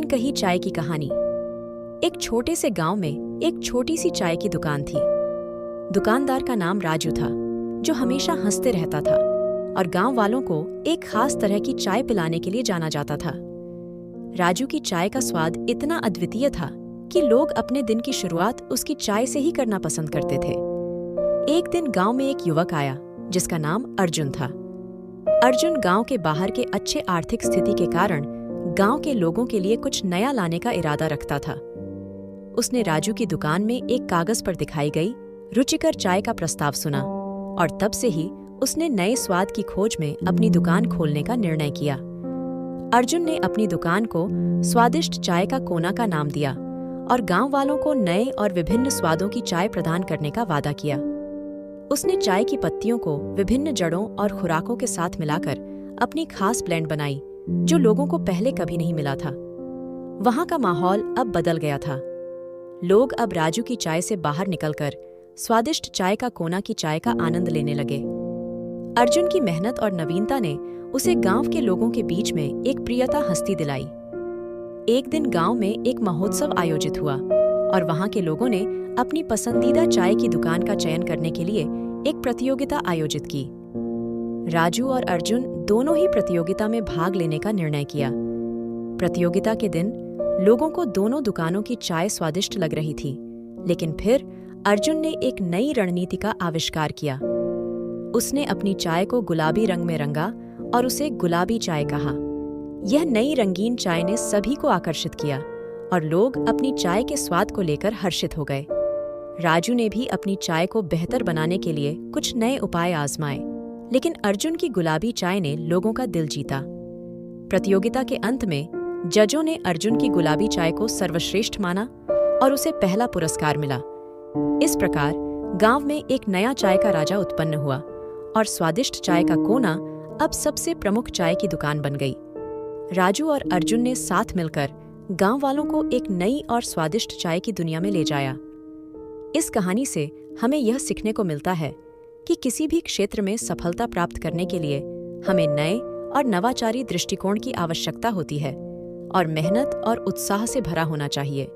अनकही चाय की कहानी। एक छोटे से गांव में एक छोटी सी चाय की दुकान थी। दुकानदार का नाम राजू था, जो हमेशा हंसते रहता था और गांव वालों को एक खास तरह की चाय पिलाने के लिए जाना जाता था। राजू की चाय का स्वाद इतना अद्वितीय था कि लोग अपने दिन की शुरुआत उसकी चाय से ही करना पसंद करते थे। एक दिन गांव में एक युवक आया जिसका नाम अर्जुन था। अर्जुन गांव के बाहर के अच्छे आर्थिक स्थिति के कारण गांव के लोगों के लिए कुछ नया लाने का इरादा रखता था। उसने राजू की दुकान में एक कागज पर दिखाई गई रुचिकर चाय का प्रस्ताव सुना और तब से ही उसने नए स्वाद की खोज में अपनी दुकान खोलने का निर्णय किया। अर्जुन ने अपनी दुकान को स्वादिष्ट चाय का कोना का नाम दिया और गांव वालों को नए और विभिन्न स्वादों की चाय प्रदान करने का वादा किया। उसने चाय की पत्तियों को विभिन्न जड़ों और खुराकों के साथ मिलाकर अपनी खास ब्लेंड बनाई, जो लोगों को पहले कभी नहीं मिला था। वहां का माहौल अब बदल गया था। लोग अब राजू की चाय से बाहर निकलकर स्वादिष्ट चाय का कोना की चाय का आनंद लेने लगे। अर्जुन की मेहनत और नवीनता ने उसे गांव के लोगों के बीच में एक प्रियता हस्ती दिलाई। एक दिन गांव में एक महोत्सव आयोजित हुआ और वहां के लोगों ने अपनी पसंदीदा चाय की दुकान का चयन करने के लिए एक प्रतियोगिता आयोजित की। राजू और अर्जुन दोनों ही प्रतियोगिता में भाग लेने का निर्णय किया। प्रतियोगिता के दिन लोगों को दोनों दुकानों की चाय स्वादिष्ट लग रही थी, लेकिन फिर अर्जुन ने एक नई रणनीति का आविष्कार किया। उसने अपनी चाय को गुलाबी रंग में रंगा और उसे गुलाबी चाय कहा। यह नई रंगीन चाय ने सभी को आकर्षित किया और लोग अपनी चाय के स्वाद को लेकर हर्षित हो गए। राजू ने भी अपनी चाय को बेहतर बनाने के लिए कुछ नए उपाय आजमाए, लेकिन अर्जुन की गुलाबी चाय ने लोगों का दिल जीता। प्रतियोगिता के अंत में जजों ने अर्जुन की गुलाबी चाय को सर्वश्रेष्ठ माना और उसे पहला पुरस्कार मिला। इस प्रकार गांव में एक नया चाय का राजा उत्पन्न हुआ और स्वादिष्ट चाय का कोना अब सबसे प्रमुख चाय की दुकान बन गई। राजू और अर्जुन ने साथ मिलकर गांव वालों को एक नई और स्वादिष्ट चाय की दुनिया में ले जाया। इस कहानी से हमें यह सीखने को मिलता है कि किसी भी क्षेत्र में सफलता प्राप्त करने के लिए हमें नए और नवाचारी दृष्टिकोण की आवश्यकता होती है और मेहनत और उत्साह से भरा होना चाहिए।